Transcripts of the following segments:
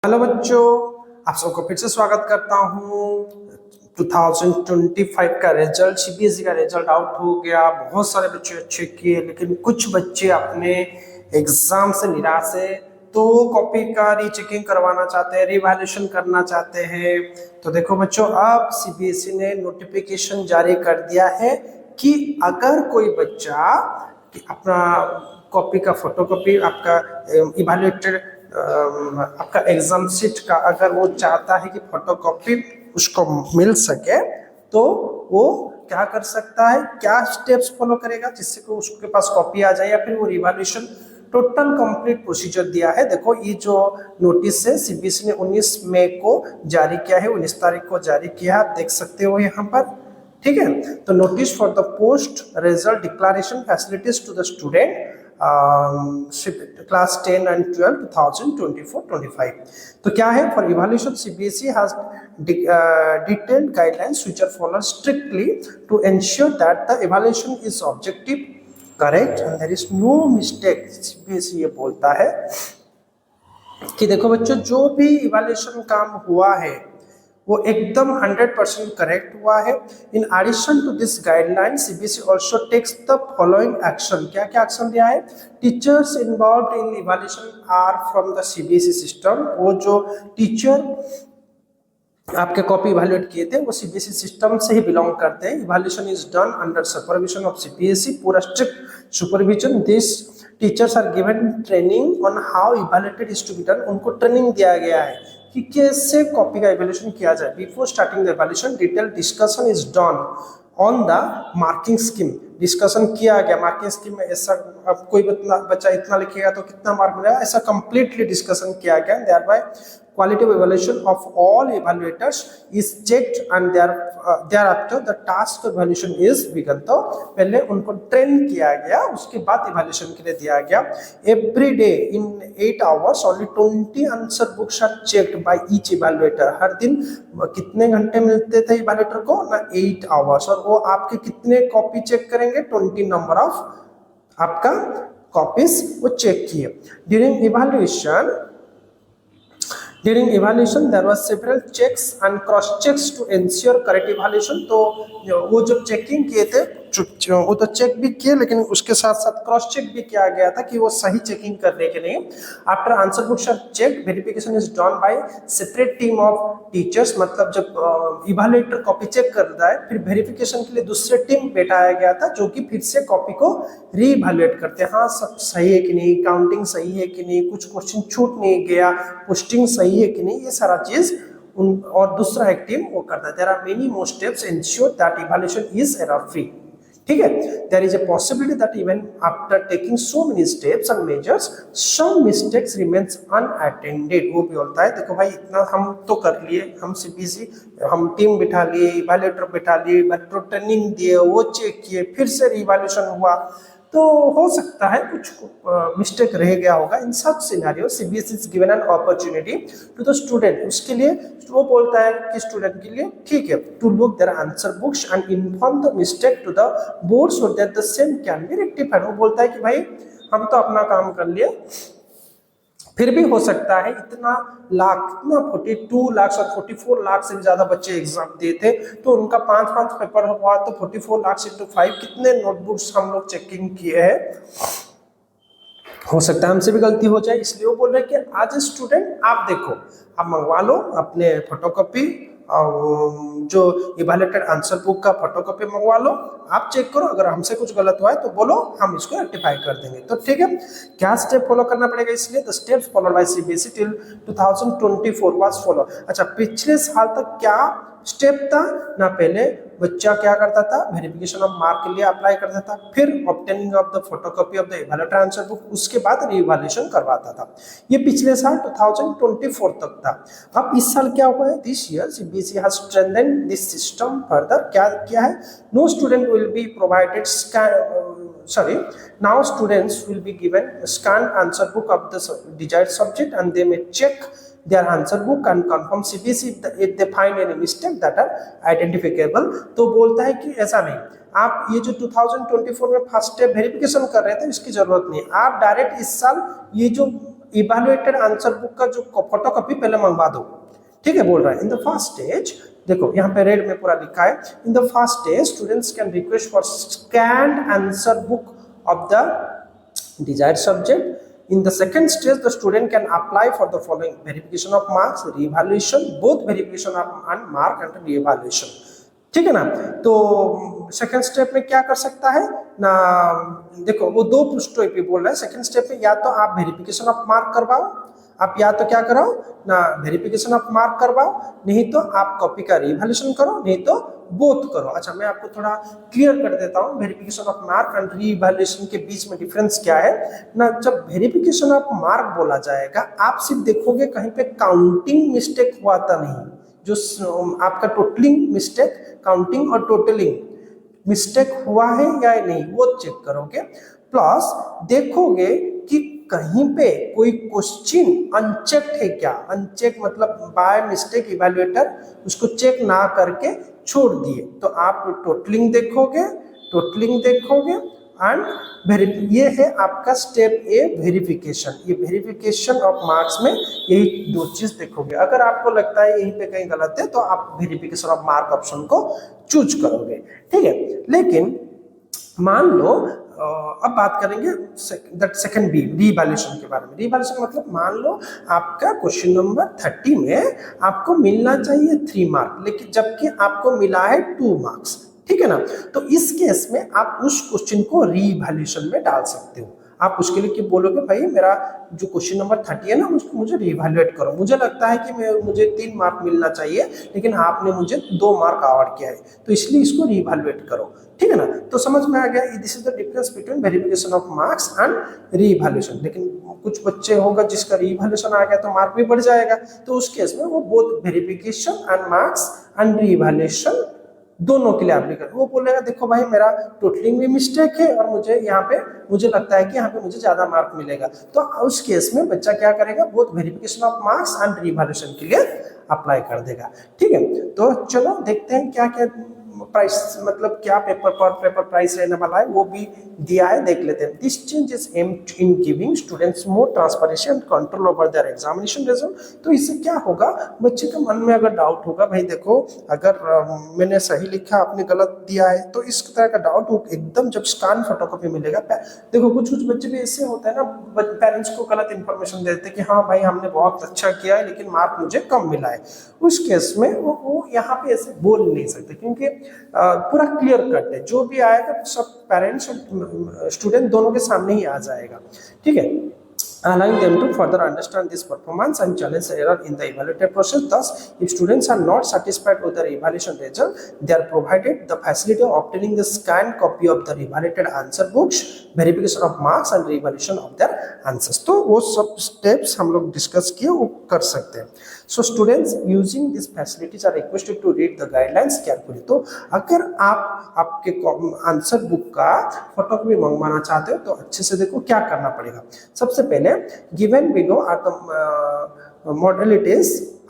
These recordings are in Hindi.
हेलो बच्चों, आप सबको फिर से स्वागत करता हूँ। 2025 का रिजल्ट, सीबीएसई का रिजल्ट आउट हो गया। बहुत सारे बच्चे अच्छे किए, लेकिन कुछ बच्चे अपने एग्जाम से निराश है, तो कॉपी का रीचेकिंग करवाना चाहते हैं, रिवैल्यूएशन करना चाहते हैं। तो देखो बच्चों, अब सीबीएसई ने नोटिफिकेशन जारी कर दिया है कि अगर कोई बच्चा अपना कॉपी का फोटोकॉपी, आपका इवैल्यूएटेड आपका एग्जाम शीट का अगर वो चाहता है कि फोटोकॉपी उसको मिल सके, तो वो क्या कर सकता है, क्या स्टेप्स फॉलो करेगा जिससे कि उसके पास कॉपी आ जाए, या फिर वो रिवैल्यूएशन टोटल कंप्लीट प्रोसीजर दिया है। देखो, ये जो नोटिस है सीबीएसई ने 19 मई को जारी किया है, 19 तारीख को जारी किया, आप देख सकते हो यहाँ पर। ठीक है, तो notice for the post result declaration facilities to the student class 10 and 12 2024-25। तो क्या है, for evaluation CBSE has detailed guidelines which are followed strictly to ensure that the evaluation is objective, correct and there is no mistake। CBSE ये बोलता है कि देखो बच्चों, जो भी इवैल्यूएशन काम हुआ है वो एकदम 100% करेक्ट हुआ है। In addition to this guideline CBSE also takes the following action. क्या क्या एक्शन लिया है? Teachers involve in evaluation are from the CBSE system. वो जो टीचर आपके कॉपी इवैल्यूएट किए थे वो सीबीएसई सिस्टम से ही बिलोंग करते हैं। Evaluation is done under supervision of CBSE, पूरा strict supervision. This teachers are given training on how evaluated is to be done. उनको ट्रेनिंग दिया गया है कि कैसे कॉपी का इवैल्यूएशन किया जाए। Before starting the evaluation detail discussion is done on the marking scheme. Discussion किया गया मार्किंग स्कीम में, ऐसा अब कोई बच्चा इतना लिखेगा तो कितना मार्क मिलेगा, ऐसा कंप्लीटली डिस्कशन किया गया। Thereby quality evaluation of all evaluators is checked and thereafter the task evaluation is begun। तो पहले उनको ट्रेन किया गया, उसके बाद इवैल्यूएशन के लिए दिया गया। Every day in 8 hours only 20 answer books are checked by each evaluator. हर दिन कितने घंटे मिलते थे इवैल्यूएटर को ना, 8 hours, और वो आपके कितने कॉपी चेक करेंगे, 20 नंबर ऑफ आपका कॉपीज वो चेक किए। During evaluation there was several checks and cross checks to ensure correct evaluation। तो वो जब चेकिंग किए थे, वो तो चेक भी किए, लेकिन उसके साथ साथ क्रॉस चेक भी किया गया था कि वो सही चेकिंग करने के लिए। After answer books are check, verification is done by separate team of teachers. मतलब जब इवैल्यूएटर कॉपी चेक करता है, फिर वेरिफिकेशन के लिए दूसरे टीम बैठाया गया था, जो कि फिर से कॉपी को रीइवैल्यूएट करते हैं। हाँ, सब सही है कि नहीं, काउंटिंग सही है कि नहीं, कुछ क्वेश्चन छूट नहीं गया, पोस्टिंग सही है कि नहीं, ये सारा चीज और दूसरा एक टीम वो करता है। There are many more steps ensure that evaluation is error free. ठीक है, there is a possibility that even after taking so many steps and measures some mistakes remains unattended. वो भी होता है। देखो भाई, इतना हम तो कर लिए, हम सीबीएसई हम टीम बिठा लिए, इवैल्यूएटर बिठा लिए, इवैल्यूएटर ट्रेनिंग दिए, वो चेक किए, फिर से रिवैल्यूएशन हुआ, तो हो सकता है कुछ मिस्टेक रह गया होगा। इन सब scenario CBSE is given an opportunity to the student. उसके लिए वो बोलता है कि स्टूडेंट के लिए ठीक है, to look their answer books and inform the mistake to the board so that the same can be rectified. वो बोलता है कि भाई हम तो अपना काम कर लिए, फिर भी हो सकता है इतना 42 लाख और 44 लाख से भी ज्यादा बच्चे एग्जाम दिए थे, तो उनका 5-5 पेपर हुआ, तो 44 लाख into 5 कितने नोटबुक्स हम लोग चेकिंग किए हैं। हो सकता है हमसे भी गलती हो जाए, इसलिए वो बोल रहे हैं कि आज स्टूडेंट आप देखो, आप मंगवा लो अपने फोटोकॉपी, जो इवैल्यूएटेड आंसर बुक का फोटोकॉपी मंगवा लो, आप चेक करो, अगर हमसे कुछ गलत हुआ है तो बोलो, हम इसको रेक्टिफाई कर देंगे। तो ठीक है, क्या स्टेप फॉलो करना पड़ेगा, इसलिए the steps followed by CBSE till 2024 was follow. अच्छा, पिछले साल तक क्या स्टेप था ना, पहले बच्चा क्या करता था, वेरिफिकेशन ऑफ मार्क के लिए अप्लाई करता था, फिर obtaining of the photocopy of the evaluated answer book, उसके बाद रीइवैल्यूएशन करवाता था। ये पिछले साल 2024 तक था। अब इस साल क्या हुआ है, this year CBSE has strengthened this system further. क्या क्या है, no student will be provided now students will be given a scanned answer book of the desired subject and they may check their answer book and confirm CBSE if they find any mistake that are identifiable। तो बोलता है कि ऐसा नहीं, आप ये जो 2024 में फर्स्ट स्टेप वेरिफिकेशन कर रहे थे इसकी जरूरत नहीं, आप डायरेक्ट इस साल ये जो इवैल्यूएटेड आंसर बुक का जो फोटोकॉपी पहले मंगवा दो, ठीक है, बोल रहा है। इन द फर्स्ट स्टेज, देखो यहाँ पे रेड में पूरा लिखा है, in the first stage students can request for scanned answer book of the desired subject. In the second stage, the student can apply for the following: verification of marks, re-evaluation, both verification of and mark and re-evaluation, ठीक है ना। तो सेकंड स्टेप में क्या कर सकता है ना, देखो वो दो स्टेप पे बोल रहा है। सेकंड स्टेप में या तो आप वेरिफिकेशन ऑफ मार्क करवाओ, आप या तो क्या कराओ ना, वेरिफिकेशन ऑफ मार्क करवाओ, नहीं तो आप कॉपी का रीवैल्यूएशन करो, नहीं तो बोथ करो। अच्छा, मैं आपको थोड़ा क्लियर कर देता हूँ verification of mark and revaluation के बीच में डिफरेंस क्या है ना। जब वेरिफिकेशन ऑफ मार्क बोला जाएगा, आप सिर्फ देखोगे कहीं पे काउंटिंग मिस्टेक हुआ था नहीं, जो आपका टोटलिंग मिस्टेक, काउंटिंग और टोटलिंग मिस्टेक हुआ है या नहीं वो चेक करोगे। प्लस देखोगे कि कहीं पे कोई क्वेश्चन अनचेक्ड है क्या, अनचेक मतलब बाय मिस्टेक इवैल्यूएटर उसको चेक ना करके छोड़ दिए, तो आप टोटलिंग देखोगे, टोटलिंग देखोगे एंड ये है आपका स्टेप ए वेरिफिकेशन। ये वेरिफिकेशन ऑफ मार्क्स में यही दो चीज देखोगे। अगर आपको लगता है यहीं पे कहीं गलत है तो आप वेरिफिकेशन ऑफ मार्क ऑप्शन को चूज करोगे, ठीक है। लेकिन मान लो अब बात करेंगे दैट सेकंड बी, रीवैल्यूएशन के बारे में। रीवैल्यूएशन मतलब मान लो आपका क्वेश्चन नंबर 30 में आपको मिलना चाहिए 3 मार्क, लेकिन जबकि आपको मिला है 2 मार्क्स, ठीक है ना। तो इस केस में आप उस क्वेश्चन को रीवैल्यूएशन में डाल सकते हो। आप उसके लिए क्या बोलोगे, भाई मेरा जो क्वेश्चन नंबर 30 है ना उसको मुझे रीवैल्यूएट करो, मुझे लगता है कि मुझे 3 मार्क मिलना चाहिए लेकिन आपने मुझे 2 मार्क अवार्ड किया है, तो इसलिए इसको रीवैल्यूएट करो, ठीक है ना। तो समझ में आ गया, this is the difference between verification of marks and revaluation. लेकिन कुछ बच्चे होगा जिसका रीवैल्यूएशन आ गया तो मार्क भी बढ़ जाएगा, तो उस केस में वो both verification and marks and revaluation दोनों के लिए एप्लीकेबल। वो बोलेगा देखो भाई मेरा टोटलिंग में मिस्टेक है और मुझे यहाँ पे मुझे लगता है कि यहाँ पे मुझे ज्यादा मार्क मिलेगा, तो उस केस में बच्चा क्या करेगा, both verification of marks and revaluation के लिए अप्लाई कर देगा, ठीक है। तो चलो देखते हैं क्या क्या प्राइस, मतलब क्या पेपर पर पेपर प्राइस रहने वाला है वो भी दिया है, देख लेते हैं। This change is aimed in giving students more transparency and control over their examination result. तो इससे क्या होगा, बच्चे के मन में अगर डाउट होगा, भाई देखो अगर मैंने सही लिखा आपने गलत दिया है, तो इस तरह का डाउट हो एकदम जब स्कैन फोटोकॉपी मिलेगा। देखो कुछ कुछ बच्चे भी ऐसे होते हैं ना, पेरेंट्स को गलत इंफॉर्मेशन देते हैं कि हाँ भाई हमने बहुत अच्छा किया है लेकिन मार्क मुझे कम मिला है। उस केस में वो यहाँ पे ऐसे बोल नहीं सकते, क्योंकि पूरा क्लियर कट है, जो भी आएगा सब पेरेंट्स और स्टूडेंट दोनों के सामने ही आ जाएगा, ठीक है। allowing them to further understand this performance and challenge the error in the evaluative process. Thus, if students are not satisfied with their evaluation result, they are provided the facility of obtaining the scanned copy of the evaluated answer books, verification of marks and re-evaluation of their answers. तो वो सब steps हम लोग डिस्कस किए वो कर सकते हैं। So students using these facilities are requested to read the guidelines carefully. तो अगर आप आपके आंसर बुक का फोटोकॉपी मंगवाना चाहते हो तो अच्छे से देखो क्या करना पड़ेगा। सबसे पहले given below are the modalities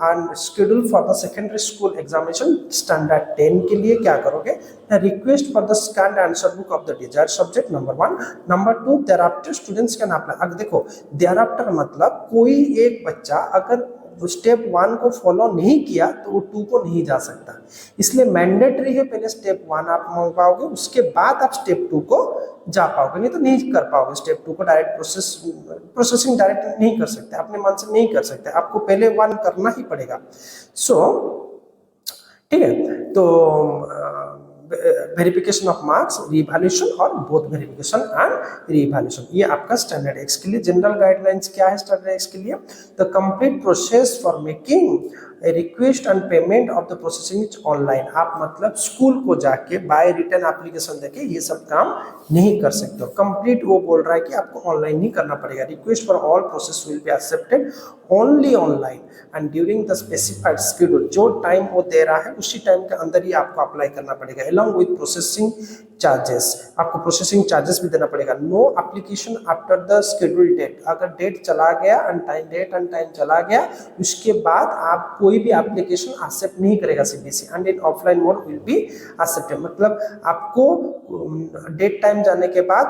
and schedule for the secondary school examination standard 10 के लिए क्या करोगे, request for the scanned answer book of the desired subject, number 1, number 2, thereafter students can apply। अगर देखो thereafter मतलब कोई एक बच्चा अगर स्टेप 1 को फॉलो नहीं किया तो वो 2 को नहीं जा सकता, इसलिए मैंडेटरी है पहले स्टेप 1 आप मंगवाओगे, उसके बाद आप स्टेप 2 को जा पाओगे, नहीं तो नहीं कर पाओगे। स्टेप 2 को डायरेक्ट प्रोसेसिंग डायरेक्ट नहीं कर सकते, अपने मन से नहीं कर सकते, आपको पहले 1 करना ही पड़ेगा। सो ठीक है, तो वेरिफिकेशन ऑफ मार्क्स, रीवैल्यूएशन और बोथ वेरिफिकेशन एंड रीवैल्यूएशन, ये आपका स्टैंडर्ड एक्स के लिए। जनरल गाइडलाइंस क्या है स्टैंडर्ड एक्स के लिए, the complete process for making request and payment of the processing is online. आप मतलब स्कूल को जाके बाय रिटर्न एप्लीकेशन देके ये सब काम नहीं कर सकते हो। कंप्लीट वो बोल रहा है कि आपको ऑनलाइन ही करना पड़ेगा। Request for all process will be accepted only online and during the specified schedule, जो टाइम वो दे रहा है उसी टाइम के अंदर ही आपको अप्लाई करना पड़ेगा, अलॉन्ग विद प्रोसेसिंग चार्जेस। आपको प्रोसेसिंग चार्जेस भी देना पड़ेगा। No application after the schedule date, अगर डेट चला गया डेट एंड टाइम चला गया उसके बाद आप कोई भी एप्लीकेशन एक्सेप्ट नहीं करेगा CBSE, and in offline mode will be accepted. मतलब आपको डेट टाइम जाने के बाद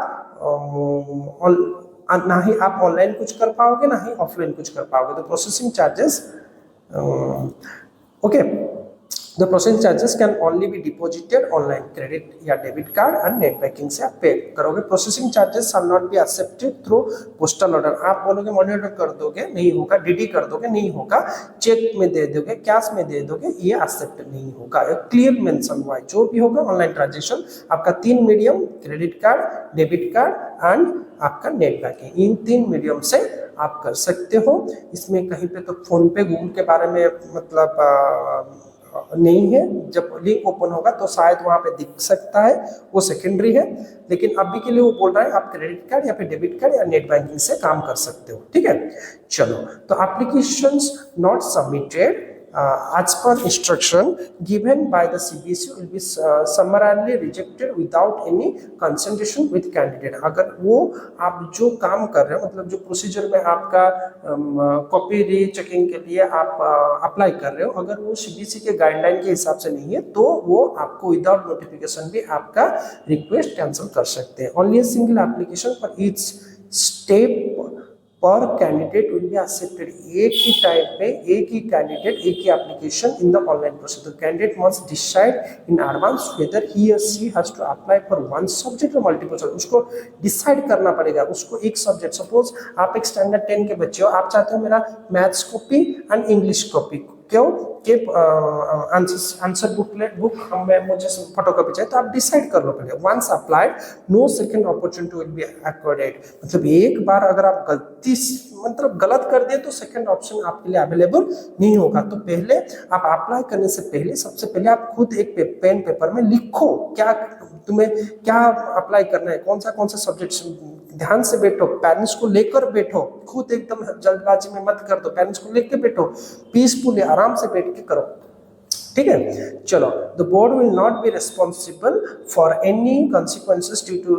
ना ही आप ऑनलाइन कुछ कर पाओगे ना ही ऑफलाइन कुछ कर पाओगे। तो processing charges okay, the processing charges can only be deposited online, credit या debit card and net banking से आप पे करोगे। Processing charges are not be accepted through postal order. आप बोलोगे मनी ऑर्डर कर दोगे, नहीं होगा, डीडी कर दोगे, नहीं होगा, चेक में दे दोगे, कैश में दे दोगे, ये एक्सेप्ट नहीं होगा। क्लियर मेंशन हुआ है, जो भी होगा ऑनलाइन ट्रांजेक्शन आपका 3 medium, credit card, debit card and आपका नेट बैंकिंग, इन 3 मीडियम से आप कर सकते हो। इसमें कहीं पे तो फोन पे, गूगल के बारे में मतलब नहीं है। जब लिंक ओपन होगा तो शायद वहां पे दिख सकता है, वो सेकेंडरी है, लेकिन अभी के लिए वो बोल रहा है आप क्रेडिट कार्ड या फिर डेबिट कार्ड या नेट बैंकिंग से काम कर सकते हो। ठीक है, चलो, तो applications not submitted as per instruction given by the CBSE will be summarily rejected without any consultation with candidate। अगर वो आप जो काम कर रहे हो, मतलब जो प्रोसीजर में आपका कॉपी री चेकिंग के लिए आप अप्लाई कर रहे हो, अगर वो CBSE के गाइडलाइन के हिसाब से नहीं है तो वो आपको विदाउट नोटिफिकेशन भी आपका रिक्वेस्ट कैंसिल कर सकते हैं। Only a single application for each step per candidate will be accepted. एक ही टाइम पे एक ही कैंडिडेट, एक ही application in the online process. The candidate must decide in advance whether he or she has to apply for one subject or multiple subject. उसको डिसाइड करना पड़ेगा, उसको एक सब्जेक्ट, सपोज आप एक स्टैंडर्ड 10 के बच्चे हो, आप चाहते हो मेरा maths copy and English copy, क्यों कि आंसर बुक हमें मुझे फोटोकॉपी चाहिए, तो आप डिसाइड कर लो पहले। Once applied no second opportunity will be accorded. मतलब एक बार अगर आप गलत कर दिए तो सेकंड ऑप्शन आपके लिए अवेलेबल नहीं होगा। तो पहले आप अप्लाई करने से पहले सबसे पहले आप खुद एक पेन पेपर में लिखो क्या तुम्हें क्या अप्लाई करना है, कौन सा सब्जेक्ट, ध्यान से बैठो, पेरेंट्स को लेकर बैठो, खुद एकदम जल्दबाजी में मत कर दो, पेरेंट्स को लेकर बैठो, पीसफुली आराम से बैठ के करो। ठीक है, चलो, the board will not be responsible for any consequences due to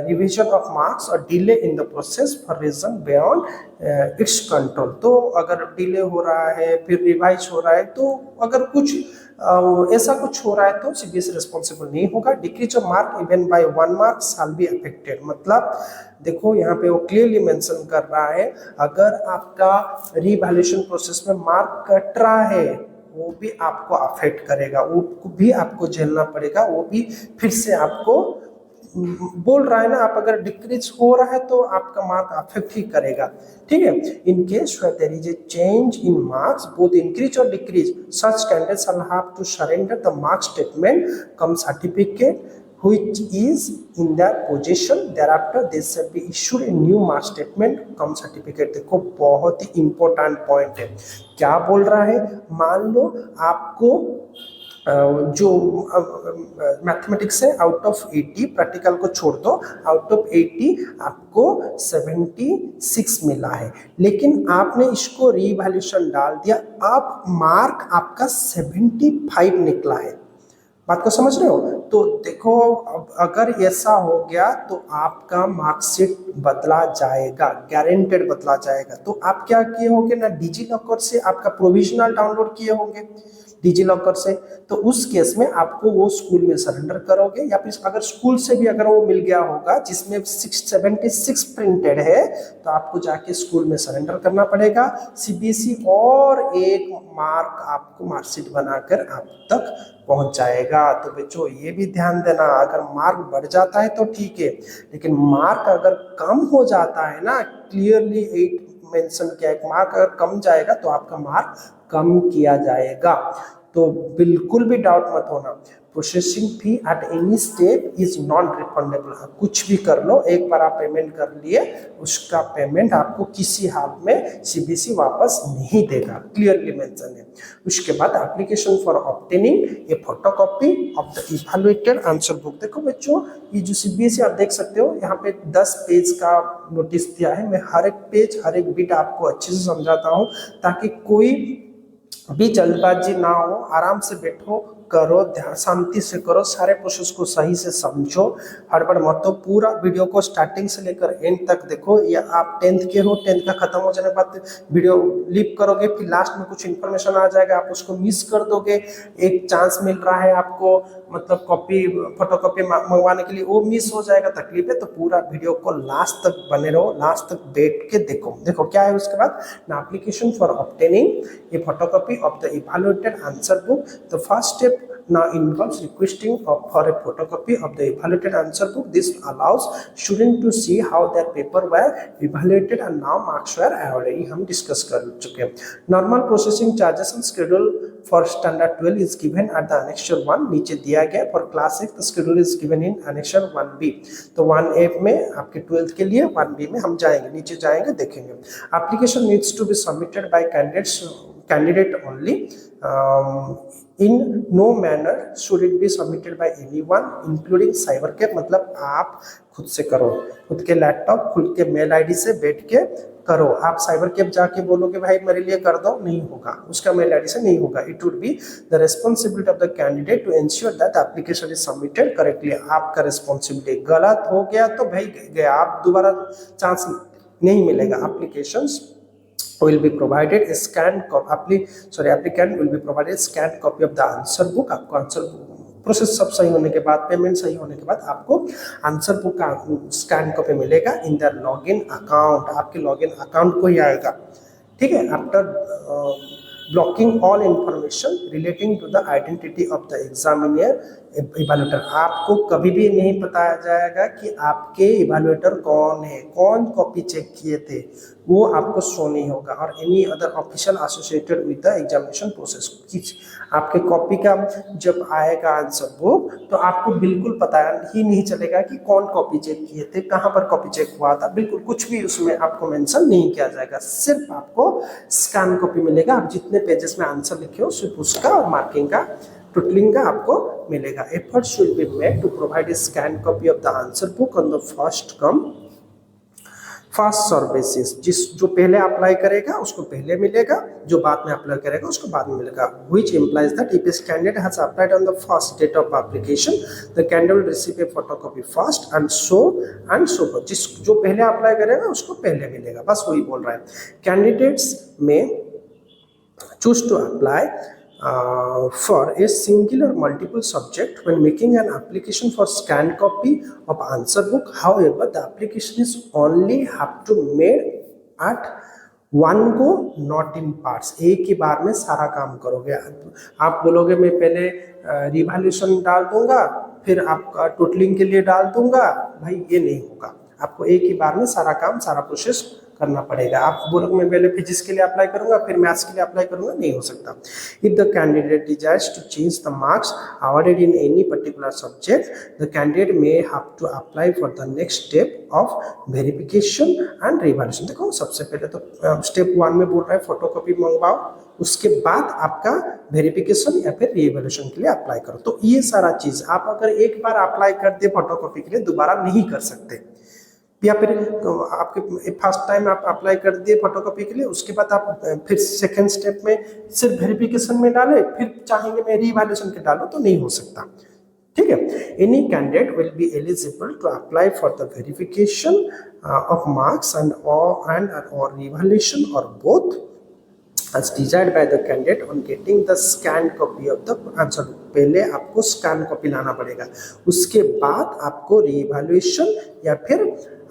revision of marks or delay in the process for reason beyond its control. तो अगर डिले हो रहा है, फिर रिवाइज हो रहा है, तो अगर कुछ ऐसा कुछ हो रहा है तो CBSE रिस्पॉन्सिबल नहीं होगा। Decrease of mark even bye 1 mark shall be affected. मतलब देखो यहाँ पे वो क्लियरली मेंशन कर रहा है, अगर आपका रीवैल्यूएशन प्रोसेस में मार्क कट रहा है वो भी आपको अफेक्ट करेगा, वो भी आपको झेलना पड़ेगा, वो भी फिर से आपको बोल रहा है ना, आप अगर डिक्रीज हो रहा है तो आपका मार्क अफेक्ट ही करेगा। ठीक है, in case there is a change in marks both increase or decrease, such candidates shall have to surrender the mark statement cum certificate which is in their possession, thereafter they shall be issued a new mark statement cum certificate। देखो बहुत ही इंपॉर्टेंट पॉइंट है, क्या बोल रहा है, मान लो आपको जो मैथमेटिक्स है आउट ऑफ 80, प्रैक्टिकल को छोड़ दो, आउट ऑफ 80 आपको 76 मिला है, लेकिन आपने इसको रीवैल्यूएशन डाल दिया, अब मार्क आपका 75 निकला है। बात को समझ रहे हो? तो देखो अगर ऐसा हो गया तो आपका मार्कशीट बदला जाएगा, गारंटेड बदला जाएगा। तो आप क्या किए होंगे ना, डिजी लॉकर से आपका प्रोविजनल डाउनलोड किए होंगे डिजी लॉकर से, तो उस केस में आपको वो स्कूल में सरेंडर करोगे, या फिर अगर स्कूल से भी अगर वो मिल गया होगा जिसमें 676 प्रिंटेड है तो आपको जाके स्कूल में सरेंडर करना पड़ेगा। CBSE और एक मार्क आपको मार्कशीट बनाकर आप तक पहुंच जाएगा। तो बच्चों ये भी ध्यान देना, अगर मार्क बढ़ जाता है तो ठीक है, लेकिन मार्क अगर कम हो जाता है ना, क्लियरली 8 मेंशन किया, एक मार्क अगर कम जाएगा तो आपका मार्क कम किया जाएगा। तो बिल्कुल भी डाउट मत होना, processing fee at any step is non refundable. कुछ भी कर लो, एक बार आप पेमेंट कर लिए, उसका पेमेंट आपको किसी हाल में CBSE वापस नहीं देगा, क्लियरली मेंशन है। उसके बाद application for obtaining A photocopy of the evaluated answer book. देखो बच्चों, ये जो CBSE आप देख सकते हो यहाँ पे 10 पेज का नोटिस दिया है, मैं हर एक पेज हर एक बिट आपको अच्छे से समझाता हूँ ताकि कोई भी जल्दबाजी ना हो, आराम से बैठो, करो, ध्यान शांति से करो, सारे प्रोसेस को सही से समझो, हड़बड़ मत हो। पूरा वीडियो को स्टार्टिंग से लेकर एंड तक देखो। या आप 10th के हो, 10th का खत्म हो जाने के बाद वीडियो लिप करोगे, फिर लास्ट में कुछ इन्फॉर्मेशन आ जाएगा, आप उसको मिस कर दोगे। एक चांस मिल रहा है आपको, मतलब कॉपी फोटोकॉपी मंगवाने के लिए, वो मिस हो जाएगा, तकलीफ है। तो पूरा वीडियो को लास्ट तक बने रहो, लास्ट तक बैठ के देखो। देखो क्या है उसके बाद ना, application for obtaining A photocopy of the evaluated answer book. The first step now involves requesting for a photocopy of the evaluated answer book. This allows student to see how their paper were evaluated and now marks were awarded. हम डिस्कस कर चुके हैं। Normal processing charges and schedule for standard 12 is given at the annexure 1, नीचे दिया गया। For class 6 the schedule is given in annexure 1B। तो 1A में आपके 12th के लिए, 1B में हम जाएंगे, नीचे जाएंगे, देखेंगे। Application needs to be submitted by candidate only. In no manner should it be submitted by anyone including cybercafe। मतलब आप खुद से करो, खुद के लैपटॉप, खुद के मेल आईडी से बैठ के करो। आप साइबरकैफ जाके बोलोगे भाई मेरे लिए कर दो, नहीं होगा, उसका मेल आईडी से नहीं होगा। It would be the responsibility of the candidate to ensure that application is submitted correctly. आपका रिस्पॉन्सिबिलिटी, गलत हो गया तो भाई गया, आप दोबारा चांस नहीं मिलेगा। Applications will be provided a scanned copy, applicant will be provided scanned copy of the answer book। आपको आंसर प्रोसेस सब सही होने के बाद, पेमेंट सही होने के बाद आपको आंसर बुक का स्कैन कॉपी मिलेगा इन द लॉगिन अकाउंट। आपके लॉगिन अकाउंट को ही आएगा, ठीक है। After blocking all information relating to the identity of the examiner evaluator. आपको कभी भी नहीं बताया जाएगा कि आपके इवैल्यूएटर कौन है, कौन कॉपी चेक किए थे, वो आपको शो नहीं होगा। और any other official associated with the examination process. आपके कॉपी का जब आएगा आंसर बुक तो आपको बिल्कुल पता ही नहीं चलेगा कि कौन कॉपी चेक किए थे, कहाँ पर कॉपी चेक हुआ था, बिल्कुल कुछ भी उसमें आपको मेंशन नहीं किया जाएगा। सिर्फ आपको स्कैन कॉपी मिलेगा। आप जितने पेजेस में आंसर लिखे हो सिर्फ उसका और मार्किंग का, टोटलिंग का आपको मिलेगा। Effort should be made to provide a scan copy of the answer book on the first come first serve basis. जो पहले अप्लाई करेगा उसको पहले मिलेगा, जो बाद में अप्लाई करेगा उसको बाद में मिलेगा। Which implies that if a candidate has applied on the first date of application, the candidate will receive a photocopy first and so forth। जो पहले अप्लाई करेगा उसको पहले मिलेगा, बस वही बोल रहा है। Candidates में choose to apply for a single or multiple subject when making an application for scanned copy of answer book। However, the application is only have to made at one go, not in parts। एक ही बार में सारा काम करोगे। आप बोलोगे मैं पहले रिवैल्यूएशन डाल दूंगा फिर आपका टोटलिंग के लिए डाल दूंगा, भाई ये नहीं होगा। आपको एक ही बार में सारा काम, सारा प्रोसेस करना पड़ेगा। आप बोलोगे मैं पहले फिजिक्स के लिए अप्लाई करूंगा फिर मैथ्स के लिए अप्लाई करूंगा, नहीं हो सकता। If the candidate desires to change the marks awarded in any particular subject, the candidate may have to apply for the next step of verification and revaluation. देखो सबसे पहले तो स्टेप 1 में बोल रहा है फोटोकॉपी मंगवाओ, उसके बाद आपका वेरिफिकेशन या फिर रिवैल्यूएशन के लिए अप्लाई करो। तो ये सारा चीज आप अगर एक बार अप्लाई कर दे फोटोकॉपी के लिए दोबारा नहीं कर सकते, या फिर आपके फर्स्ट टाइम आप अप्लाई कर दिए फोटोकॉपी के लिए, उसके बाद आप फिर सेकंड स्टेप में सिर्फ वेरिफिकेशन में डाले, फिर चाहेंगे मैं रिवैल्यूएशन के डालो तो नहीं हो सकता, ठीक है। Any candidate will be eligible to apply for the verification of marks and और रिवैल्यूएशन और both as desired by the candidate on getting the scanned copy of the answer book। पहले आपको स्कैन कॉपी लाना पड़ेगा, उसके बाद आपको रीइवैल्यूएशन या फिर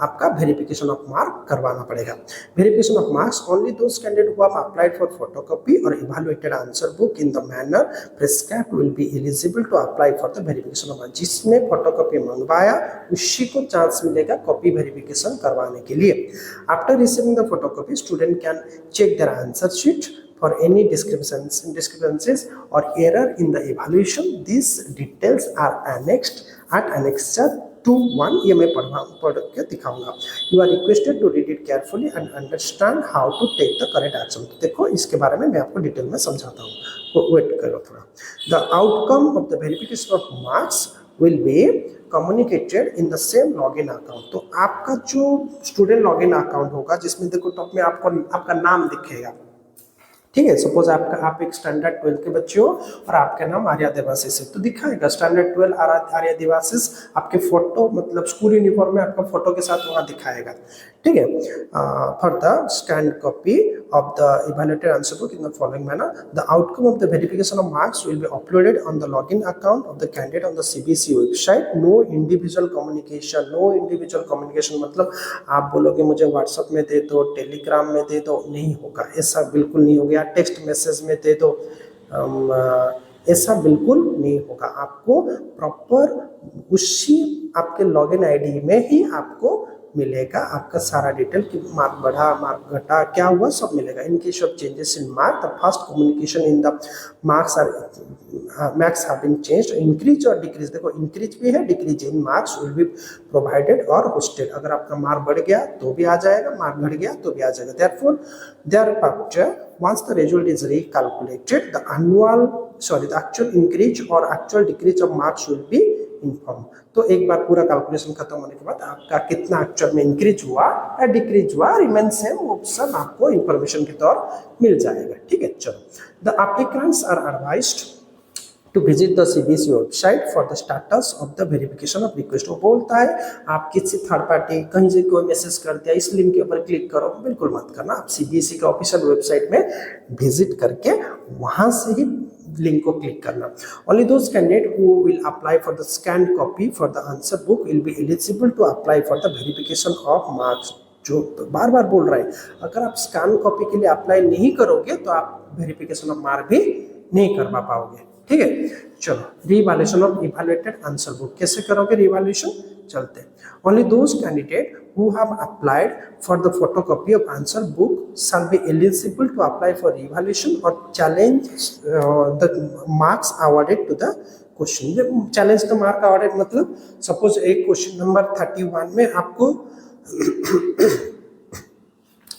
आपका वेरिफिकेशन ऑफ मार्क करवाना पड़ेगा। Verification of marks only those candidate who have applied for photocopy of evaluated answer book in the manner prescribed will be eligible to apply for the verification of marks. जिसने फोटोकॉपी मंगवाया उसी को चांस मिलेगा कॉपी वेरिफिकेशन करवाने के लिए। After receiving the photocopy student can check their answer sheet for any discrepancies or error in the evaluation। These details are annexed at annexure 2(1)। ये मैं पढ़ के दिखाऊंगा। You are requested to read it carefully and understand how to take the correct action। तो देखो इसके बारे में मैं आपको डिटेल में समझाता हूँ, तो वेट करो थोड़ा। The outcome of the verification of marks will be communicated in the same login account। तो आपका जो स्टूडेंट लॉगिन अकाउंट होगा जिसमें देखो टॉप में आपको आपका नाम दिखेगा, ठीक है। सपोज आप एक स्टैंडर्ड 12 के बच्चे हो और आपका नाम आर्या देवाशीष है, तो दिखाएगा स्टैंडर्ड 12 आर्या देवाशीष, आपके फोटो मतलब स्कूल यूनिफॉर्म में आपका फोटो के साथ वहां दिखाएगा। ठीक है। For the scan copy of the evaluated answer book in the following manner. The outcome of the verification of marks will be uploaded on the login account of the candidate on the CBSE website. No individual communication. No individual communication मतलब आप बोलोगे मुझे व्हाट्सएप में दे दो, टेलीग्राम में दे दो, नहीं होगा, ऐसा बिल्कुल नहीं होगा। टेक्स्ट मैसेज में दे दो, ऐसा बिल्कुल नहीं होगा। आपको प्रॉपर उसी आपके लॉगिन आईडी में ही आपको मिलेगा आपका सारा डिटेल कि मार्क बढ़ा, मार्क घटा, क्या हुआ, सब मिलेगा। In case of changes in mark, the first communication in the marks have been changed, increase or decrease. देखो इंक्रीज भी है, decrease in marks will be provided or hosted. अगर आपका मार्क बढ़ गया तो भी आ जाएगा, मार्क घट गया तो भी आ जाएगा। Therefore thereafter once the result is recalculated, the actual increase or actual decrease of marks will be inform. तो एक बार पूरा कैलकुलेशन खत्म होने के बाद आपका कितना एक्चुअल में इंक्रीज हुआ या डिक्रीज हुआ, रिमेन सेम, वो सब आपको इंफॉर्मेशन के तौर मिल जाएगा। ठीक है। चलो, the applicants are advised to visit the CBSE website for the status of the verification of request. वो बोलता है आप किसी थर्ड पार्टी कहीं से कोई मैसेज कर दिया, इस लिंक के ऊपर क्लिक करो, बिल्कुल मत करना। आप CBSE के ऑफिशियल वेबसाइट में विजिट करके वहां से ही लिंक को क्लिक करना। Only those candidate who will apply for the scanned copy for the answer book will be eligible to apply for the verification of marks। जो तो बार बार बोल रहा है, अगर आप स्कैन कॉपी के लिए अप्लाई नहीं करोगे तो आप वेरिफिकेशन ऑफ मार्क भी नहीं करवा पाओगे। ठीक है। चलो, revaluation of evaluated answer book कैसे करोगे रीवैल्यूएशन, चलते हैं। Only those candidate who have applied for the photocopy of answer book shall be eligible to apply for revaluation or challenge the marks awarded to the question। challenge the mark awarded मतलब सपोज एक क्वेश्चन नंबर 31 में आपको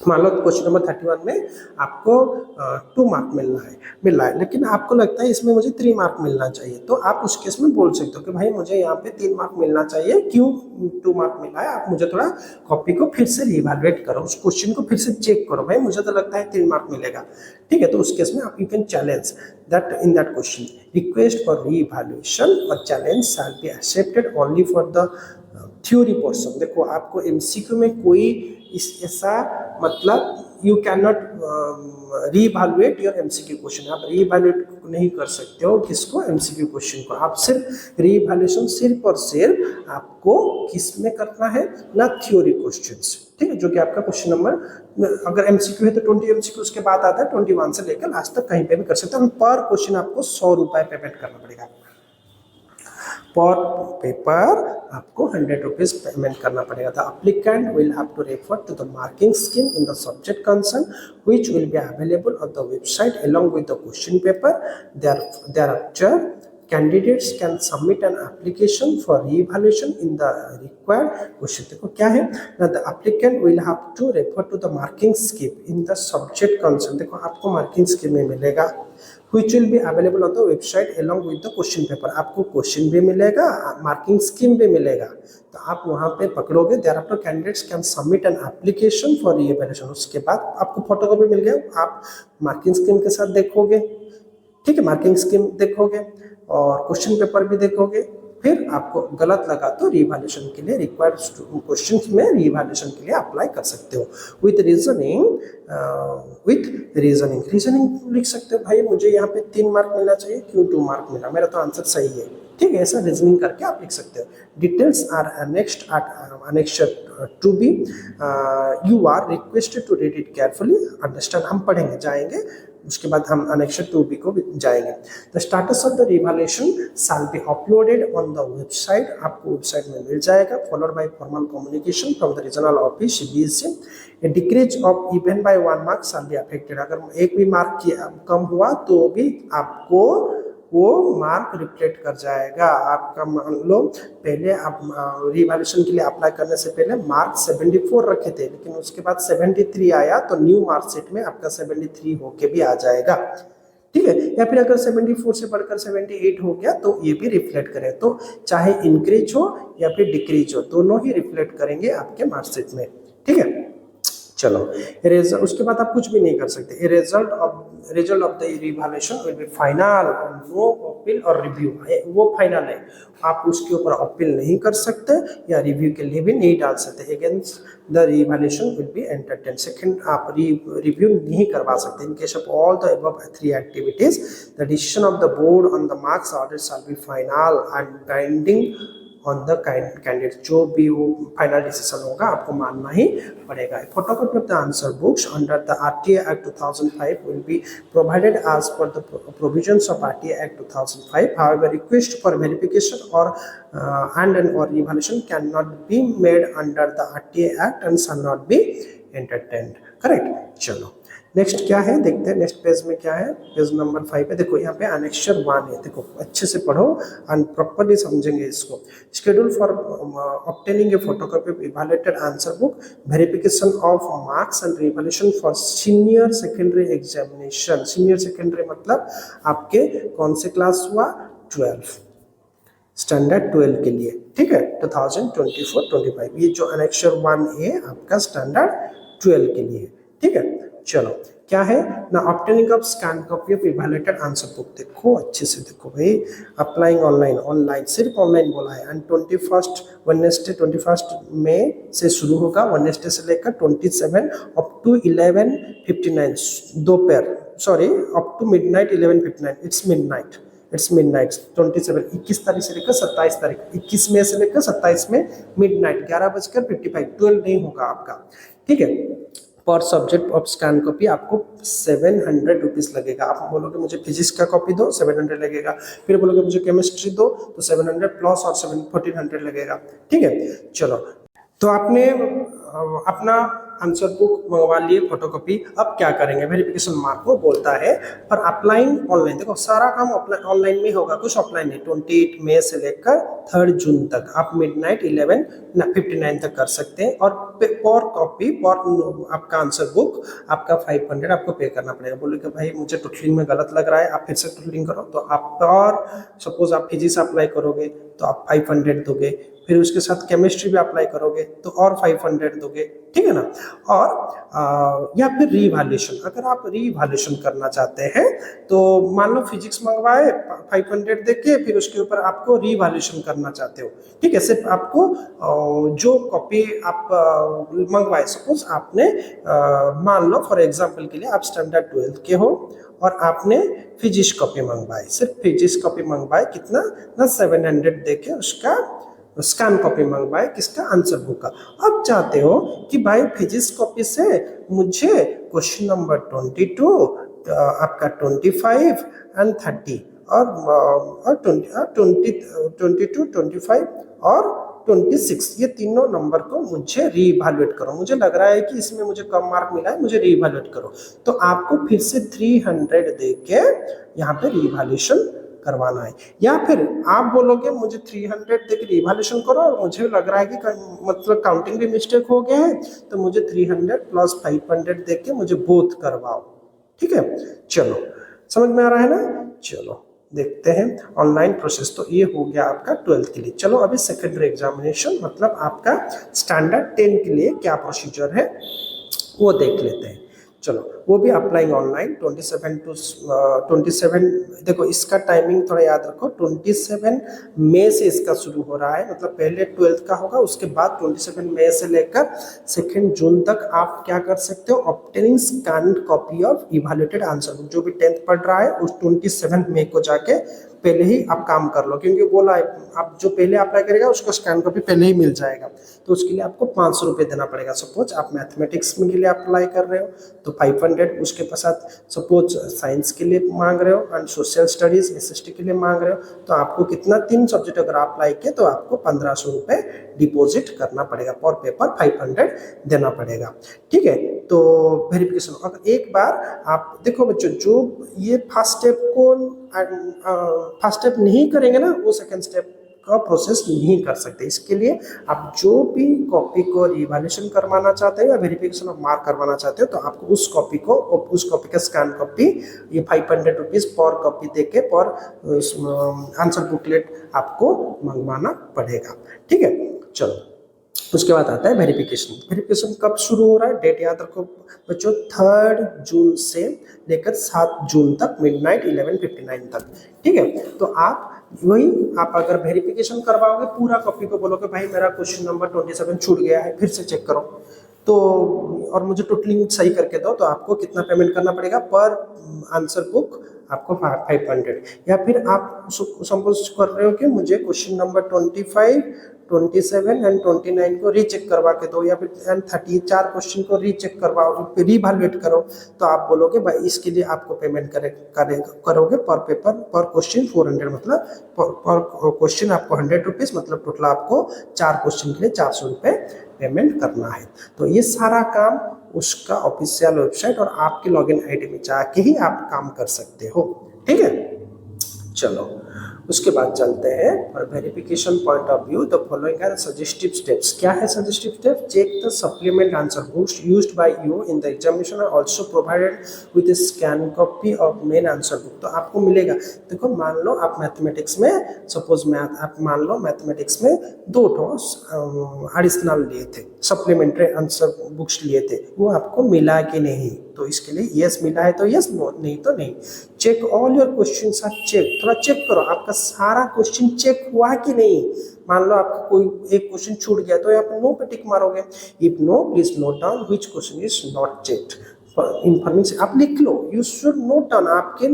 मान लो क्वेश्चन नंबर 31 में आपको 2 मार्क मिल रहा है, लेकिन आपको लगता है इसमें मुझे 3 मार्क मिलना चाहिए, तो आप उस केस में बोल सकते हो कि भाई मुझे यहाँ पे 3 मार्क मिलना चाहिए, क्यों 2 मार्क मिला है, आप मुझे थोड़ा कॉपी को फिर से रिवैल्यूएट करो, उस क्वेश्चन को फिर से चेक करो, भाई मुझे तो लगता है 3 मार्क मिलेगा। ठीक है। तो उस केस में आप you can challenge that in that question request for revaluation or challenge shall be accepted only for the theory portion. देखो आपको MCQ में कोई ऐसा मतलब you can not revaluate your MCQ question, आप रीवैल्यूएट नहीं कर सकते हो किसको, MCQ क्वेश्चन को। आप सिर्फ रीवैल्यूएशन सिर्फ और सिर्फ आपको किस में करना है ना, थ्योरी क्वेश्चंस। ठीक है। जो कि आपका क्वेश्चन नंबर अगर MCQ है तो 20 MCQ उसके बाद आता है, 21 से लेकर लास्ट तक कहीं पे भी कर सकते हैं। पर क्वेश्चन आपको 100 रुपए पेमेंट करना पड़ेगा, पर पेपर आपको 100 रुपीज पेमेंट करना पड़ेगा। The applicant will have to refer to the marking scheme in the subject concern which will be available on the website along with the question paper. thereafter candidates can submit an application for re-evaluation in the required question। देखो क्या है ना, the applicant will have to refer to the marking scheme in the subject concern। देखो आपको मार्किंग स्कीम में मिलेगा which will be available on the website along with the question paper। आपको क्वेश्चन भी मिलेगा, मार्किंग स्कीम भी मिलेगा, तो आप वहां पे पकड़ोगे। thereafter candidates can submit an application for re-evaluation। उसके बाद आपको फोटोकॉपी मिल गया, आप मार्किंग स्कीम के साथ देखोगे। ठीक है। मार्किंग स्कीम देखोगे और क्वेश्चन पेपर भी देखोगे, फिर आपको गलत लगा तो रिवैल्यूएशन के लिए रिक्वायर्ड क्वेश्चंस में रिवैल्यूएशन के लिए अप्लाई कर सकते हो। विथ रीजनिंग लिख सकते हो, भाई मुझे यहाँ पे 3 मार्क मिलना चाहिए, क्यों 2 मार्क मिला, मेरा तो आंसर सही है। ठीक है। ऐसा रीजनिंग करके आप लिख सकते हो। Details are annexed to be you are requested to read it carefully, understand। हम पढ़ेंगे, जाएंगे, उसके बाद हम annexed to be को जाएंगे। The status of the revaluation shall be uploaded on the website। आपको वेबसाइट में मिल जाएगा। followed by formal communication from the regional office CBSE। A decrease of even by 1 mark shall be affected। अगर एक भी मार्क कम हुआ तो भी आपको वो मार्क रिफ्लेक्ट कर जाएगा। आपका मान लो पहले आप रिवैल्यूएशन के लिए अप्लाई करने से पहले मार्क 74 रखे थे, लेकिन उसके बाद 73 आया, तो न्यू मार्कशीट में आपका 73 होके भी आ जाएगा। ठीक है। या फिर अगर 74 से बढ़कर 78 हो गया तो ये भी रिफ्लेक्ट करे, तो चाहे इंक्रीज हो या फिर डिक्रीज हो, दोनों ही रिफ्लेक्ट करेंगे आपके मार्कशीट में। ठीक है। चलो, रिजल्ट उसके बाद आप कुछ भी नहीं कर सकते। Result of the revaluation will be final, no appeal or review, वो फाइनल है, आप उसके ऊपर अपील नहीं कर सकते या रिव्यू के लिए भी नहीं डाल सकते। Against the revaluation will be entertain, second आप रिव्यू नहीं करवा सकते। इन case of all the above 3 activities the decision of the board on the marks order shall be final and binding on the candidate, जो भी वो फाइनल डिसीजन होगा आपको मानना ही पड़ेगा। Photocopy of the answer books under the RTA act 2005 will be provided as per the provisions of RTA act 2005। However request for verification or and or evaluation cannot be made under the RTA Act and shall not be entertained, correct. चलो नेक्स्ट क्या है देखते हैं, नेक्स्ट पेज में क्या है, पेज नंबर 5 पे देखो, यहाँ पे अनेक्सर 1 है, देखो अच्छे से पढ़ो एंड प्रॉपर्ली समझेंगे इसको। Schedule for obtaining A photocopy of evaluated answer book, verification of marks and revaluation for senior secondary examination. Senior secondary मतलब आपके कौन से क्लास हुआ, 12, स्टैंडर्ड 12 के लिए, ठीक है, 2024-25। ये जो अनेक्सर 1 है आपका स्टैंडर्ड 12 के लिए, ठीक है। चलो क्या है ना, obtaining of scan copy of evaluated answer book, देखो अच्छे से देखो भाई, अप्लाइंग ऑनलाइन, ऑनलाइन सिर्फ ऑनलाइन बोला है, एंड 21 मई से शुरू होगा, वेडनेसडे से लेकर 27 अप टू 11:59 दोपहर, sorry up to midnight 11:59, it's midnight 27 21 तारीख से लेकर 27 तारीख, 21 मई से लेकर 27 में मिडनाइट 11:55, 12 नहीं होगा आपका, ठीक है। पर सब्जेक्ट ऑफ स्कैन कॉपी आपको 700 रुपीज़ लगेगा। आप बोलोगे मुझे फिजिक्स का कॉपी दो, 700 लगेगा, फिर बोलोगे मुझे केमिस्ट्री दो तो 700 प्लस और 1400 लगेगा, ठीक है। चलो तो आपने अपना आंसर बुक मंगवा लिए फोटोकॉपी, अब क्या करेंगे, वेरिफिकेशन मार्क वो बोलता है पर अप्लाइंग ऑनलाइन, देखो सारा काम ऑनलाइन में होगा, कुछ ऑफलाइन नहीं। 28 मई से लेकर 3 जून तक आप मिडनाइट 11:59 तक कर सकते हैं, और पर कॉपी पर आपका आंसर बुक आपका 500 आपको पे करना पड़ेगा। बोले कि भाई मुझे टोटलिंग में गलत लग रहा है, आप फिर से टोटलिंग करो, तो आप, और सपोज आप फिजिक्स अप्लाई करोगे तो आप 500 दोगे, फिर उसके साथ केमिस्ट्री भी अप्लाई करोगे तो और 500 दोगे, ठीक है ना। और या फिर रीवैल्यूएशन, अगर आप रीवैल्यूएशन करना चाहते हैं तो मान लो फिजिक्स मंगवाए 500 देके, फिर उसके ऊपर आपको रीवैल्यूएशन करना चाहते हो, ठीक है। सिर्फ आपको जो कॉपी आप मंगवाए, सपोज आपने मान लो फॉर एग्जांपल के लिए आप स्टैंडर्ड 12 के हो और आपने फिजिक्स कॉपी मंगवाए, सिर्फ फिजिक्स कॉपी मंगवाए, कितना ना 700 देके उसका स्कैन कॉपी मंगवाए, किसका, आंसर बुक का। अब चाहते हो कि भाई फिजिक्स कॉपी से मुझे क्वेश्चन नंबर 22, आपका 25 एंड 30 और 22, 25 और 26, ये तीनों नंबर को मुझे रीइवैल्यूएट करो, मुझे लग रहा है कि इसमें मुझे कम मार्क मिला है, मुझे रीइवैल्यूएट करो। तो आपको फिर से 300 देके यहाँ पे रीइवैल्यूएशन करवाना है, या फिर आप बोलोगे मुझे 300 देके रिवैल्यूएशन करो और मुझे लग रहा है कि मतलब काउंटिंग भी मिस्टेक हो गया है, तो मुझे 300 प्लस 500 देके मुझे बोथ करवाओ, ठीक है। चलो समझ में आ रहा है ना। चलो देखते हैं ऑनलाइन प्रोसेस, तो ये हो गया आपका 12 के लिए। चलो अभी सेकेंडरी एग्जामिनेशन मतलब आपका स्टैंडर्ड 10 के लिए क्या प्रोसीजर है वो देख लेते हैं। चलो वो भी अप्लाइंग ऑनलाइन 27 देखो इसका टाइमिंग थोड़ा याद रखो, 27 मई से इसका शुरू हो रहा है, मतलब पहले 12 का होगा, उसके बाद 27 मई से लेकर 2 जून तक आप क्या कर सकते हो, obtaining scanned copy of evaluated answer book. जो भी 10th पढ़ रहा है उस 27 मई को जाके पहले ही आप काम कर लो, क्योंकि बोला है आप जो पहले अप्लाई करेगा उसको स्कैन कॉपी पहले ही मिल जाएगा, तो उसके लिए आपको 500 रुपये देना पड़ेगा। सपोज आप मैथमेटिक्स में के लिए अप्लाई कर रहे हो तो 500, उसके पश्चात सपोज साइंस के लिए मांग रहे हो एंड सोशल स्टडीज SST के लिए मांग रहे हो, तो आपको कितना 3 सब्जेक्ट अगर आप अप्लाई किए तो आपको 1500 रुपये डिपॉजिट करना पड़ेगा, पर पेपर 500 देना पड़ेगा, ठीक है। तो वेरिफिकेशन अगर एक बार आप देखो बच्चों, जो ये फर्स्ट स्टेप नहीं करेंगे ना वो सेकंड स्टेप का प्रोसेस नहीं कर सकते। इसके लिए आप जो भी कॉपी को रिवैल्यूएशन करवाना चाहते हो या वेरिफिकेशन ऑफ मार्क करवाना चाहते हो, तो आपको उस कॉपी का स्कैन कॉपी ये 500 रुपीज़ पर कॉपी देके पर आंसर बुकलेट आपको मंगवाना पड़ेगा, ठीक है। चलो उसके बाद आता है वेरिफिकेशन। वेरिफिकेशन कब शुरू हो रहा है, डेट याद रखो बच्चों, 3 जून से लेकर 7 जून तक मिडनाइट 11:59 तक। ठीक है, तो आप आप अगर वेरिफिकेशन करवाओगे पूरा कॉपी को बोलोगे भाई मेरा क्वेश्चन नंबर 27 छूट गया है, फिर से चेक करो तो और मुझे टोटलिंग सही करके दो, तो आपको कितना पेमेंट करना पड़ेगा पर आंसर बुक, आपको 500। या फिर आप सपोज कर रहे हो कि मुझे क्वेश्चन नंबर 25, 27 एंड 29 को रीचेक करवा के दो, या फिर 34 क्वेश्चन को रीचेक करवाओ, रीवैल्यूएट करो, तो आप बोलोगे भाई इसके लिए आपको पेमेंट करोगे पर पेपर पर क्वेश्चन 400, मतलब पर क्वेश्चन आपको 100 रुपीज़, मतलब टोटल आपको 4 क्वेश्चन के लिए 400 रुपये पेमेंट करना है। तो ये सारा काम उसका ऑफिशियल वेबसाइट और आपके लॉगिन आईडी में जाके ही आप काम कर सकते हो। ठीक है, चलो उसके बाद चलते हैं और verification point of view the following are suggestive steps. क्या है suggestive step? Check the supplement answer books used by you in the examination are also provided with a scan copy of main answer book. तो आपको मिलेगा, देखो मान लो आप मैथमेटिक्स में, सपोज मैथ आप मान लो मैथमेटिक्स में 2 एडिशनल लिए थे, सप्लीमेंट्री आंसर बुक्स लिए थे, वो आपको मिला कि नहीं? तो इसके लिए यस मिला है तो यस, नो नहीं तो नहीं। Check all your questions are check, थोड़ा चेक करो आपका सारा क्वेश्चन चेक हुआ कि नहीं। मान लो आपका कोई एक क्वेश्चन छूट गया तो आप नो पे टिक मारोगे। If no please note down which question is not checked. Information आप लिख लो, यू शुड नोट डाउन, आपके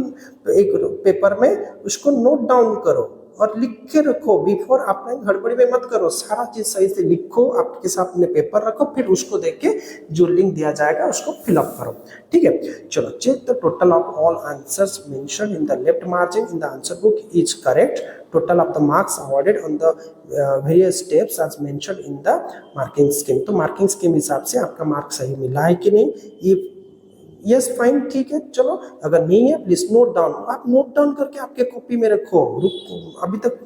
एक पेपर में उसको नोट डाउन करो और लिख के रखो। बिफोर अपने गड़बड़ी में मत करो, सारा चीज सही से लिखो, आपके साथ अपने पेपर रखो, फिर उसको देख के जो लिंक दिया जाएगा उसको फिलअप करो। ठीक है, चलो check the total of all answers mentioned in the left margin in the answer book is correct. Total of the marks awarded on the various steps as mentioned in the marking scheme. तो मार्किंग स्कीम हिसाब से आपका मार्क सही मिला है कि नहीं? ये यस फाइन, ठीक है, चलो अगर नहीं है प्लीज नोट डाउन, आप नोट डाउन करके आपके कॉपी में रखो। अभी तक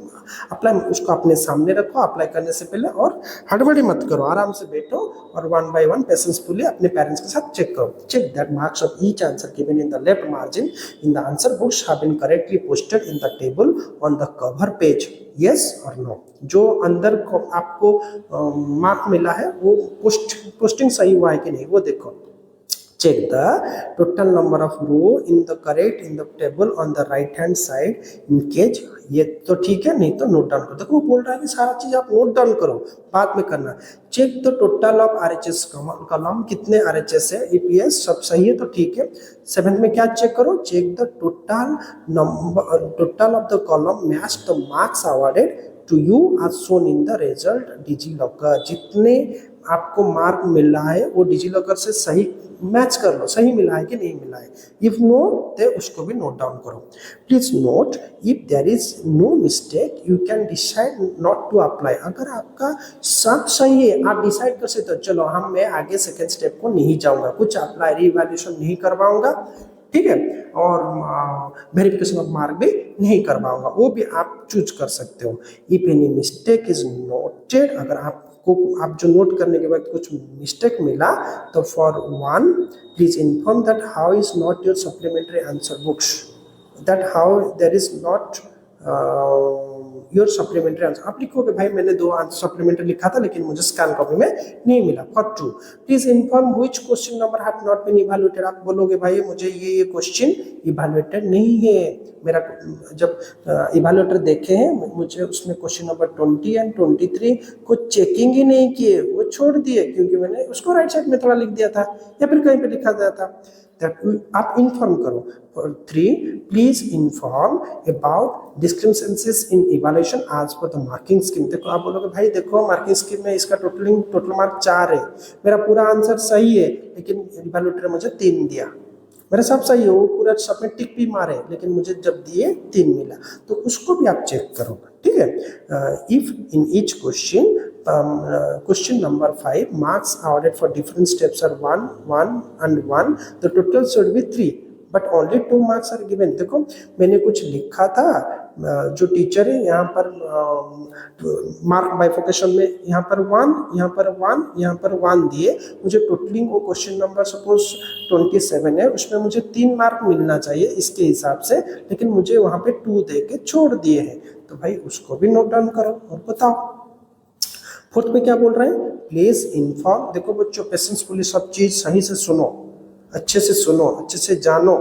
अप्लाई उसको अपने सामने रखो अप्लाई करने से पहले, और हड़बड़ी मत करो, आराम से बैठो और 1 by 1 पेशेंसफुली अपने पेरेंट्स के साथ चेक करो। Check that marks of each answer given in the left margin in the answer books have been correctly posted in the table on the cover page, yes or no. जो अंदर आपको मार्क मिला है वो पोस्टिंग सही हुआ है कि नहीं वो देखो। Check the total number of row in the correct in the table on the right hand side in case ये तो ठीक है, नहीं तो नोट डाउन करो। देखो वो बोल रहा है कि सारा चीज आप नोट डाउन करो, बाद में करना। Check the total of RHS column, कितने RHS है, EPS सब सही है तो ठीक है। 7th में क्या चेक करो? Check the total number total of the column match the marks awarded to you are shown in the result DigiLocker. जितने आपको मार्क मिल रहा है वो डिजीलॉकर से सही मैच कर लो, सही मिला है कि नहीं मिला है। इफ नो तो उसको भी नोट डाउन करो। Please note if there is no mistake you can decide not to apply. अगर आपका सब सही है आप डिसाइड कर सकते हो, चलो मैं आगे सेकेंड स्टेप को नहीं जाऊंगा, कुछ अप्लाई रीवैल्यूएशन नहीं करवाऊंगा, ठीक है, और वेरिफिकेशन ऑफ मार्क भी नहीं करवाऊंगा, वो भी आप चूज कर सकते हो। If any mistake is noted, अगर आप जो नोट करने के बाद कुछ मिस्टेक मिला तो for 1 please inform that how is not your supplementary answer books, that how there is not your supplementary answer. आप लिखोगे भाई मैंने 2 आंसर सप्लीमेंट्री लिखा था लेकिन मुझे स्कैन कॉपी में नहीं मिला। For 2 please inform which question number have not been evaluated. आप बोलोगे भाई मुझे ये क्वेश्चन इवैल्यूएटेड नहीं है, मेरा जब इवैल्यूएटर देखे हैं मुझे उसमें क्वेश्चन नंबर 20 एंड 23 को चेकिंग ही नहीं किए, वो छोड़ दिए क्योंकि मैंने उसको राइट साइड में थोड़ा लिख दिया था या फिर कहीं पे लिखा गया था। आप इन्फॉर्म करो। 3 please inform about discrepancies in evaluation as per the marking scheme. देखो आप बोलोगे भाई देखो मार्किंग स्कीम में इसका टोटल मार्क 4 है, मेरा पूरा आंसर सही है लेकिन इवैल्यूएटर मुझे 3 दिया, मेरा सब सही है, वो पूरा सब में टिक भी मारे लेकिन मुझे जब दिए 3 मिला, तो उसको भी आप चेक करो। ठीक है, if in each question question number 5 marks awarded for different steps are 1, 1 and 1, the total should be 3 but only 2 marks are given। देखो मैंने कुछ लिखा था, जो टीचर है यहाँ पर मार्क बाइफोकेशन में यहाँ पर 1, यहाँ पर 1, यहाँ पर 1 दिए, मुझे टोटलिंग वो क्वेश्चन नंबर सपोज 27 है, उसमें मुझे 3 मार्क मिलना चाहिए इसके हिसाब से, लेकिन मुझे वहाँ पे 2 दे के छोड़ दिए हैं, तो भाई उसको भी नोट डाउन करो और बताओ। 4th में क्या बोल रहे हैं? Please inform. देखो बच्चों, पेशेंस पुलिस सब चीज सही से सुनो, अच्छे से सुनो, अच्छे से जानो।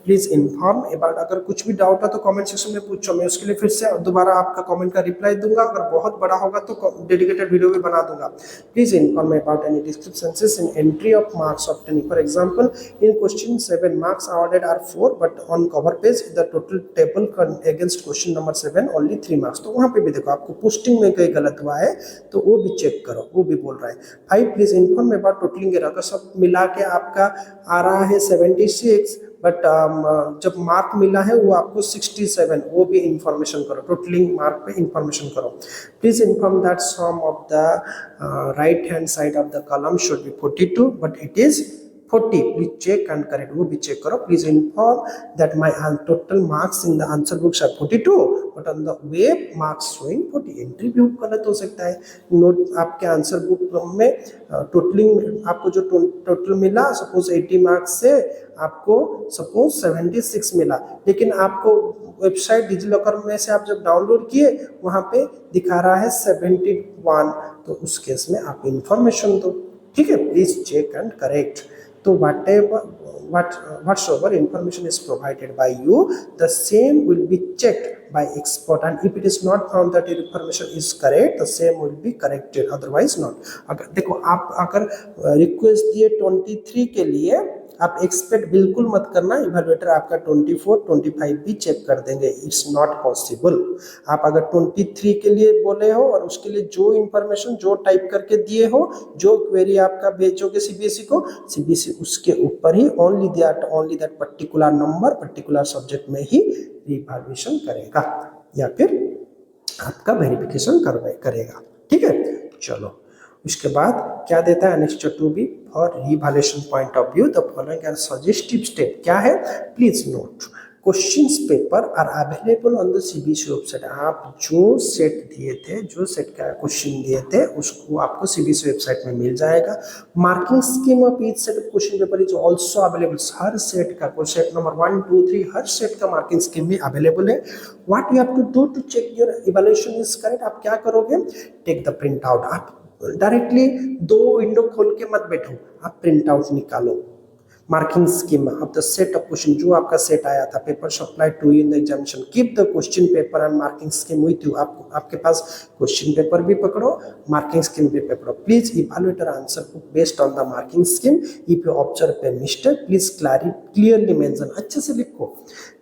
प्लीज इन्फॉर्म अबाउट, अगर कुछ भी डाउट है तो कमेंट सेक्शन में पूछो, मैं उसके लिए फिर से दोबारा आपका कमेंट का रिप्लाई दूंगा। अगर बहुत बड़ा होगा तो डेडिकेटेड वीडियो भी बना दूंगा। Please inform about any discrepancies in entry of marks obtaining. For example, in question 7 marks awarded are 4 but on cover page the total table against question number 7 only 3 marks. तो वहां पे भी देखो आपको पोस्टिंग में कहीं गलत हुआ है तो वो भी चेक करो, वो भी बोल रहा है। 5 please inform about totalling error. अगर सब मिला के आपका आ रहा है 76 बट जब मार्क मिला है वो आपको 67, वो भी इंफॉर्मेशन करो, टोटलिंग मार्क पे इंफॉर्मेशन करो। Please inform that sum of the right hand side of the column should be 42 but it is 40। Please check and correct, वो भी चेक करो। Please inform that my total marks in the answer books are 42 but on the web marks showing 40। Entry भी गलत हो सकता है। नोट आपके आंसर बुक में टोटलिंग आपको जो टोटल मिला, सपोज 80 मार्क्स से आपको सपोज 76 मिला, लेकिन आपको वेबसाइट डिजिलॉकर में से आप जब डाउनलोड किए वहां पे दिखा रहा है 71, तो उस केस में आप इंफॉर्मेशन दो, ठीक है। Please check and correct. तो whatsoever information is provided by you, the same will be checked by expert, and if it is not found that your information is correct, the same will be corrected, otherwise not। अगर देखो आप अगर रिक्वेस्ट दिए 23 के लिए, आप एक्सपेक्ट बिल्कुल मत करना इवैल्यूएटर आपका 24, 25 भी चेक कर देंगे, इट्स नॉट पॉसिबल। आप अगर 23 के लिए बोले हो और उसके लिए जो इंफॉर्मेशन जो टाइप करके दिए हो, जो क्वेरी आपका भेजोगे सीबीएसई को, सीबीएसई उसके ऊपर ही only that particular number particular subject में ही रिवैल्यूएशन करेगा या फिर आपका वेरिफिकेशन करेगा, ठीक है। चलो, उसके बाद क्या देता है next to be for revaluation point of view the following are suggestive step. क्या है, please note questions paper are available on the CBSE website. आप जो सेट दिए थे, जो सेट का क्वेश्चन दिए थे, उसको आपको सीबीएसई वेबसाइट में मिल जाएगा। Marking scheme of each set of question paper is also available. हर सेट का, सेट नंबर 1, 2, 3 हर सेट का मार्किंग स्कीम भी अवेलेबल है। What you have to do to check your evaluation is correct, आप क्या करोगे, टेक द प्रिंट आउट। आप डायरेक्टली 2 विंडो खोल के मत बैठो, आप प्रिंट आउट निकालो marking scheme of the set of question, जो आपका सेट आया था, paper supplied to you in the examination, keep the question paper and marking scheme with you. आपके पास क्वेश्चन पेपर भी पकड़ो, मार्किंग स्कीम भी पकड़ो। Please evaluate answer book based on the marking scheme. If you observe a mistake, please clearly mention, अच्छे से लिखो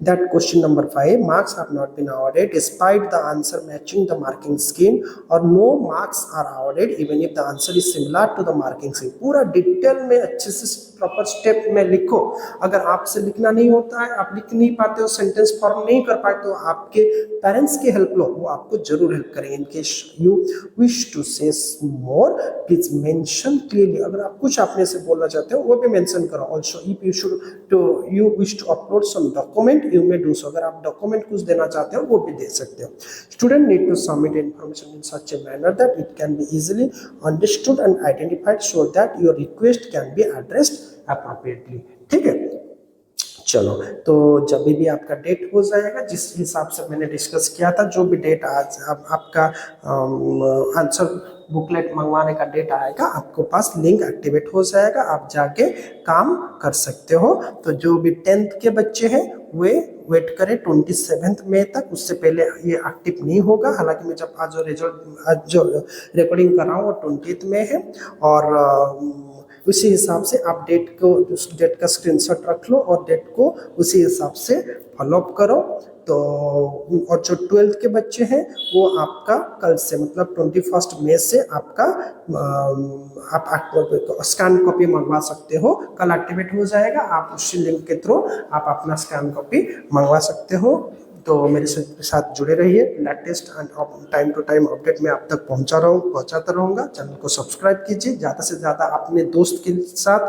that question number 5 marks have not been awarded despite the answer matching the marking scheme, or no marks are awarded even if the answer is similar to the marking scheme। पूरा डिटेल में अच्छे से प्रॉपर स्टेप में लिखो। अगर आपसे लिखना नहीं होता है, आप लिख नहीं पाते हो, सेंटेंस फॉर्म नहीं कर पाए, तो आपके पेरेंट्स की हेल्प लो, वो आपको जरूर हेल्प करेंगे। In case you wish to say more, please mention clearly. अगर आप कुछ अपने से बोलना चाहते हो वो भी मेंशन करो। Also if you wish to upload some document, you may do so. अगर आप डॉक्यूमेंट कुछ देना चाहते हो वो भी दे सकते हो। Student need to submit information in such a manner that it can be easily understood and identified so that your request can be addressed appropriately, ठीक है। चलो, तो जब भी आपका डेट हो जाएगा, जिस हिसाब से मैंने डिस्कस किया था, जो भी डेट आज आपका आंसर बुकलेट मंगवाने का डेट आएगा, आपको पास लिंक एक्टिवेट हो जाएगा, आप जाके काम कर सकते हो। तो जो भी 10th के बच्चे हैं वे वेट करें 27 मई तक, उससे पहले ये एक्टिव नहीं होगा। हालांकि मैं जब आज जो रिकॉर्डिंग कर रहा हूँ वो 20th में है, और उसी हिसाब से आप डेट को, उस डेट का स्क्रीनशॉट रख लो और डेट को उसी हिसाब से फॉलोअप करो। तो और जो 12th के बच्चे हैं वो आपका कल से, मतलब 21 मई से आपका आप स्कैन कॉपी मंगवा सकते हो, कल एक्टिवेट हो जाएगा। आप उसी लिंक के थ्रू आप अपना स्कैन कॉपी मंगवा सकते हो। तो मेरे साथ जुड़े रहिए, latest and time to time update मैं आप तक पहुंचाता रहूँगा। चैनल को सब्सक्राइब कीजिए, ज़्यादा से ज़्यादा अपने दोस्त के साथ,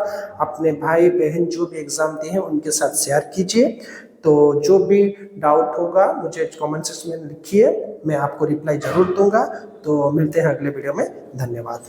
अपने भाई बहन जो भी एग्ज़ाम दिए हैं उनके साथ शेयर कीजिए। तो जो भी डाउट होगा मुझे कमेंट सेक्शन में लिखिए, मैं आपको रिप्लाई ज़रूर दूंगा। तो मिलते हैं अगले वीडियो में, धन्यवाद।